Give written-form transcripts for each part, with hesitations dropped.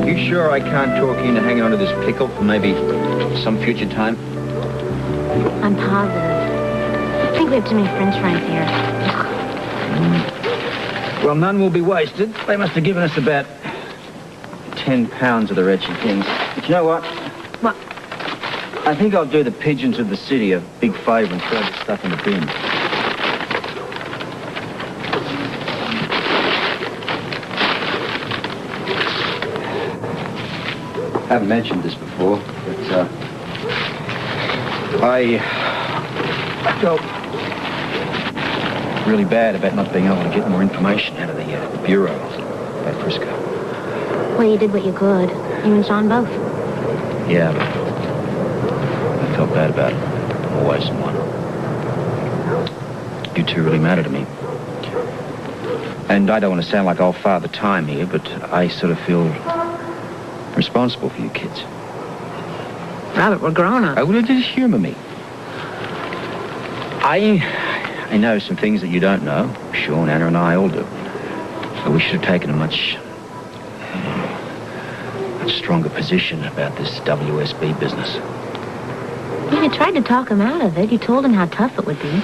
You sure I can't talk you into hanging onto this pickle for maybe some future time? I'm positive. I think we have too many french fries here. Well, none will be wasted. They must have given us about 10 pounds of the wretched things. But you know what? What? I think I'll do the pigeons of the city a big favour and throw this stuff in the bin. I haven't mentioned this before, but I felt really bad about not being able to get more information out of the bureau about Frisco. Well, you did what you could. You and Sean both. Yeah, but I felt bad about it. Always one. You two really matter to me. And I don't want to sound like old Father Time here, but I sort of feel responsible for you kids. Robert, we're grown-ups. Oh, well, just humor me. I know some things that you don't know. Sean, Anna, and I all do. So we should have taken a much stronger position about this WSB business. Yeah, you tried to talk him out of it. You told him how tough it would be.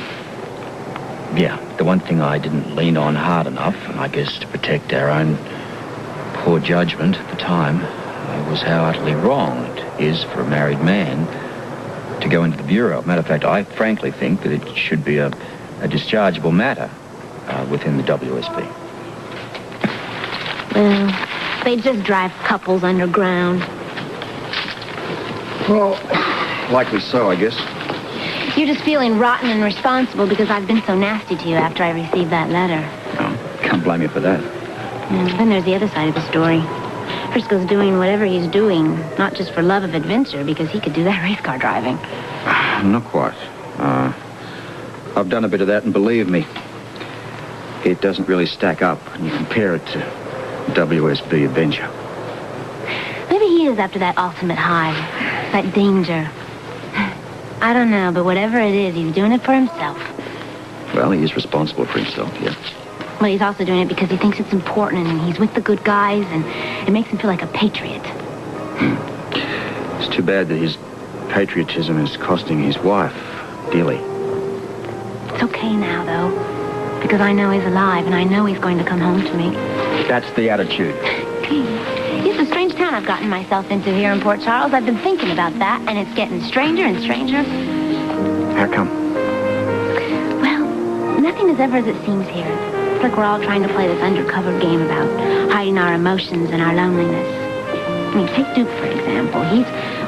Yeah, the one thing I didn't lean on hard enough, and I guess to protect our own poor judgment at the time, was how utterly wrong it is for a married man to go into the bureau. Matter of fact, I frankly think that it should be a dischargeable matter within the WSB. Well, they just drive couples underground. Well, likely so, I guess. You're just feeling rotten and responsible because I've been so nasty to you after I received that letter. No, can't blame you for that. Yeah, then there's the other side of the story. Frisco's doing whatever he's doing, not just for love of adventure, because he could do that race car driving. Not quite. I've done a bit of that, and believe me, it doesn't really stack up when you compare it to WSB adventure. Maybe he is after that ultimate high, that danger. I don't know, but whatever it is, he's doing it for himself. Well, he is responsible for himself, yeah. But he's also doing it because he thinks it's important, and he's with the good guys, and it makes him feel like a patriot. It's too bad that his patriotism is costing his wife dearly. It's okay now, though, because I know he's alive, and I know he's going to come home to me. That's the attitude. It's a strange town I've gotten myself into here in Port Charles. I've been thinking about that, and it's getting stranger and stranger. How come? Well, nothing is ever as it seems here. It's like we're all trying to play this undercover game about hiding our emotions and our loneliness. I mean, take Duke, for example.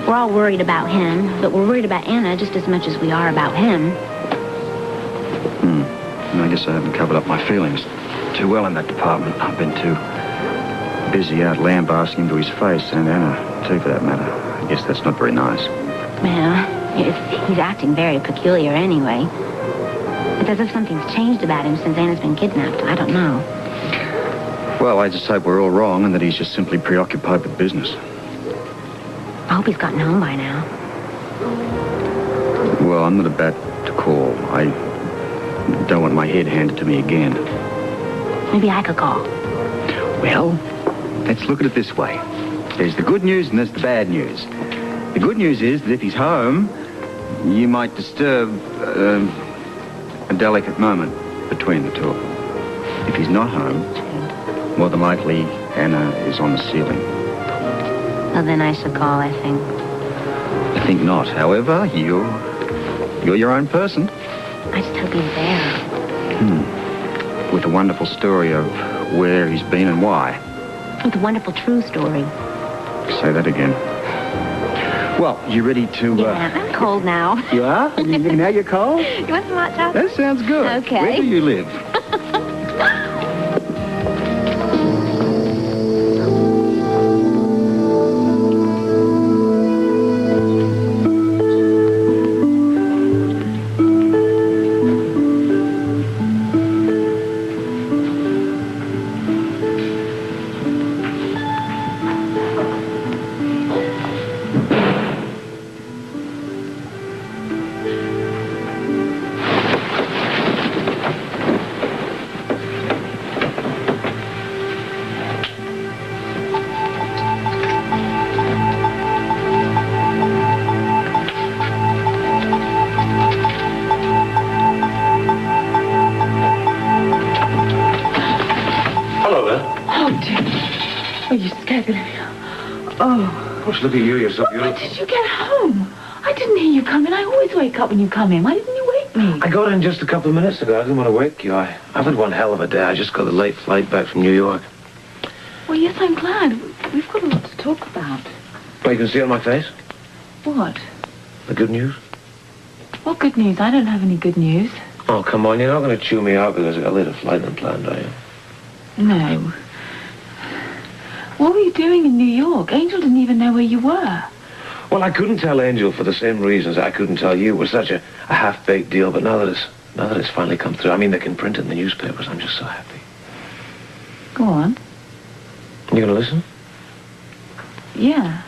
We're all worried about him, but we're worried about Anna just as much as we are about him. I guess I haven't covered up my feelings too well in that department. I've been too busy out lambasting into his face, and Anna, too, for that matter. I guess that's not very nice. Well, he's acting very peculiar anyway. It's as if something's changed about him since Anna's been kidnapped. I don't know. Well, I just hope we're all wrong and that he's just simply preoccupied with business. I hope he's gotten home by now. Well, I'm not about to call. I don't want my head handed to me again. Maybe I could call. Well, let's look at it this way. There's the good news and there's the bad news. The good news is that if he's home, you might disturb a delicate moment between the two of them. If he's not home, more than likely Anna is on the ceiling. Well, then I should call, I think. I think not. However, you're your own person. I just hope he's there. With a wonderful story of where he's been and why. With a wonderful true story. Say that again. Well, you ready to... Yeah, I'm cold now. You are? Now you're cold? You want some hot chocolate? That sounds good. Okay. Where do you live? scared me. Oh. Gosh, look at you. You're so Why beautiful. did you get home? I didn't hear you come in. I always wake up when you come in. Why didn't you wake me? I got in just a couple of minutes ago. I didn't want to wake you. I've had one hell of a day. I just got a late flight back from New York. Well, yes, I'm glad. We've got a lot to talk about. Well, you can see on my face? What? The good news? What good news? I don't have any good news. Oh, come on. You're not going to chew me out because I got a later flight than planned, are you? No. What were you doing in New York? Angel didn't even know where you were. Well, I couldn't tell Angel for the same reasons I couldn't tell you. It was such a half-baked deal, but now that it's finally come through, I mean, they can print it in the newspapers. I'm just so happy. Go on. You going to listen? Yeah.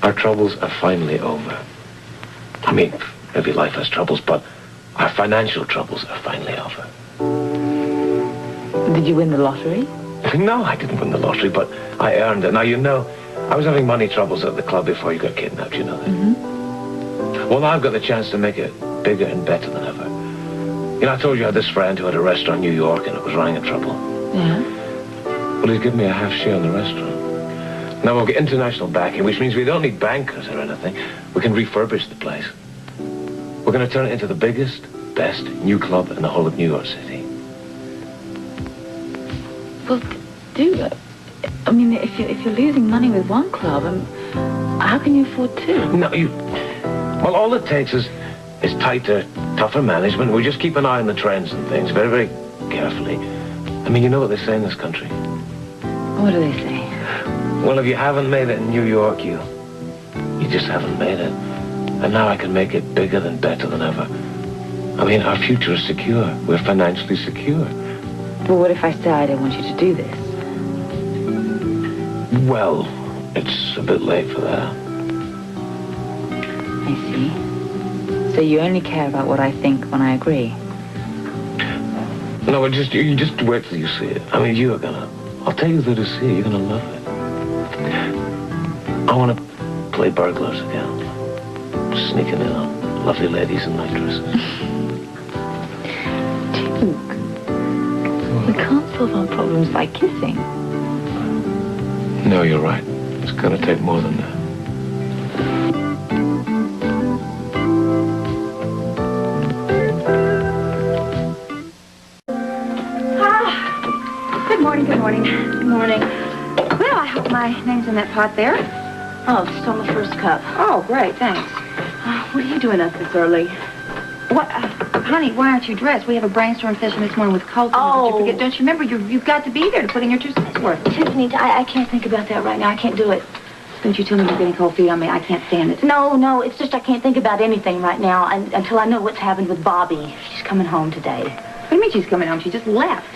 Our troubles are finally over. I mean, maybe life has troubles, but our financial troubles are finally over. Did you win the lottery? No, I didn't win the lottery, but I earned it. Now, you know, I was having money troubles at the club before you got kidnapped, you know that? Mm-hmm. Well, now I've got the chance to make it bigger and better than ever. You know, I told you I had this friend who had a restaurant in New York and it was running into trouble. Yeah? Well, he's given me a half share in the restaurant. Now we'll get international backing, which means we don't need bankers or anything. We can refurbish the place. We're going to turn it into the biggest, best new club in the whole of New York City. Well, do. I mean, if you're losing money with one club, how can you afford two? No, well, all it takes is tighter, tougher management. We just keep an eye on the trends and things very, very carefully. I mean, you know what they say in this country. What do they say? Well, if you haven't made it in New York, you just haven't made it. And now I can make it bigger than better than ever. I mean, our future is secure. We're financially secure. Well, what if I say I don't want you to do this? Well, it's a bit late for that. I see. So you only care about what I think when I agree? No, you just wait till you see it. I mean, you are gonna... I'll take you there to see it. You're gonna love it. I want to play burglars again. Sneaking in on lovely ladies in nightdresses. Duke, we can't solve our problems by kissing. No, you're right. It's gonna take more than that. Good morning, good morning. Good morning. Well, I hope my name's in that pot there. Oh, just on the first cup. Oh, great, thanks. What are you doing up this early? What, honey, why aren't you dressed? We have a brainstorm session this morning with Colton. Oh. Did you forget? Don't you remember? You've got to be there to put in your 2 cents worth. Tiffany, I can't think about that right now. I can't do it. Don't you tell me you're getting cold feet on me. I can't stand it. No, it's just I can't think about anything right now until I know what's happened with Bobby. She's coming home today. What do you mean she's coming home? She just left.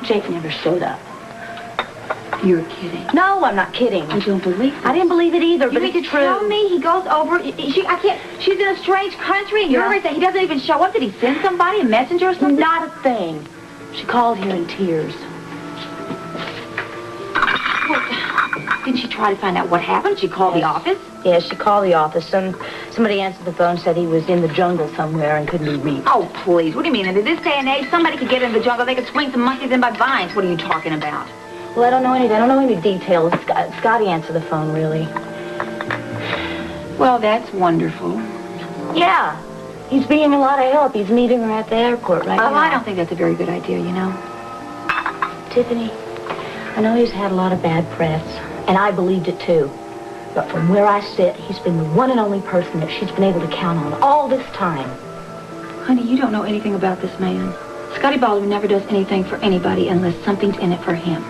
Jake never showed up. You're kidding. No, I'm not kidding. I don't believe it. I didn't believe it either, You but mean it's to true. tell me he goes over... She's in a strange country, and you're Yeah. right there. He doesn't even show up. Did he send somebody, a messenger or something? Not a thing. She called here in tears. Didn't she try to find out what happened? She called the office? Yes, she called the office. Somebody answered the phone, said he was in the jungle somewhere and couldn't be reached. Oh, please. What do you mean? In this day and age, somebody could get in the jungle. They could swing some monkeys in by vines. What are you talking about? Well, I don't know any details. Scotty answered the phone, really. Well, that's wonderful. Yeah. He's being a lot of help. He's meeting her at the airport right now. Oh, I don't think that's a very good idea, you know. Tiffany, I know he's had a lot of bad press, and I believed it too. But from where I sit, he's been the one and only person that she's been able to count on all this time. Honey, you don't know anything about this man. Scotty Baldwin never does anything for anybody unless something's in it for him.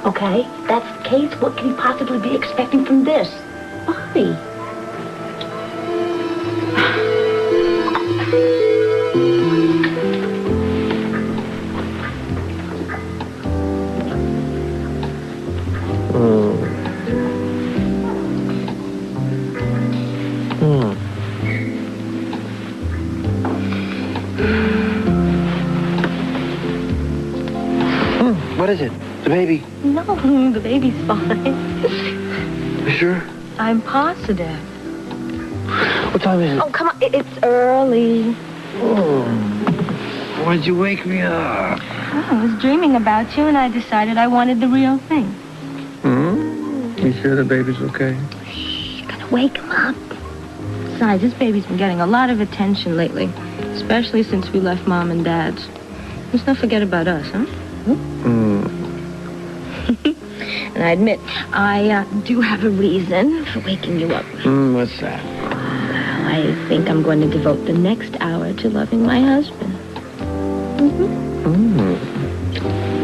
Okay, that's the case. What could he possibly be expecting from this? Bobby. What is it? The baby? No, the baby's fine. You sure? I'm positive. What time is it? Oh, come on. It's early. Oh. Why'd you wake me up? I was dreaming about you, and I decided I wanted the real thing. You sure the baby's okay? You're gonna wake him up. Besides, this baby's been getting a lot of attention lately, especially since we left Mom and Dad's. Let's not forget about us, huh? And I admit, I do have a reason for waking you up. What's that? I think I'm going to devote the next hour to loving my husband.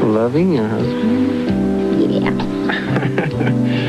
Loving your husband? Yeah.